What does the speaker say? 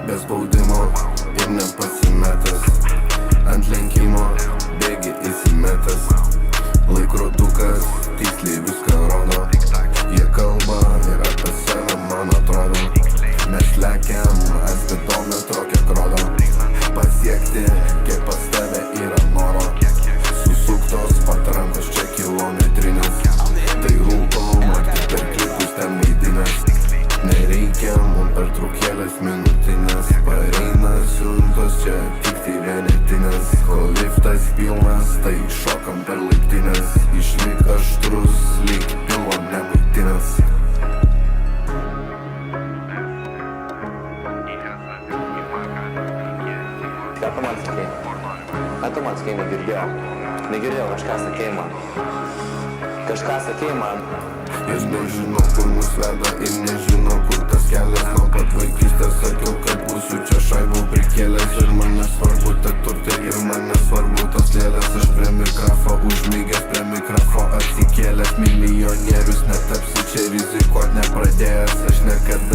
be spaudimo ir nepasimetęs. Ant lenkimo bėgi įsimetęs. Laikrodukas tiksliai viską rodo. Jie kalba ir apie save, man atrodo. Mes lekiam spidometro, kiek rodo. Pasiekti, kiek pas tave yra noro. Susuktos patrankos čia kilometrinės. Tai rūkom, ar tik per klipus ten vaidinės. Nereikia mum pertraukėlės minutinės. Pareina siuntos čia tiktai vienetinės. Kol liftas pilnas, tai šokam per laiptinės. Išlik aštrus, lyg pilvo nemaitinės. Ką tu man sakei? Ką tu man sakei, negirdėjau, kažką sakei man. Kažką sakei man. Jis nežino, kur mus veda ir nežino, kur tas kelias. Nuo pat vaikystės sakiau, kad būsiu čia šaibų prikėlęs. Ir man nesvarbu ta turtė, ir man nesvarbu tas lėlės. Aš prie mikrofo užmygęs, prie mikrofo atsikėlęs. Milijonierius netapsiu čia rizikuot nepradėjęs. Aš niekada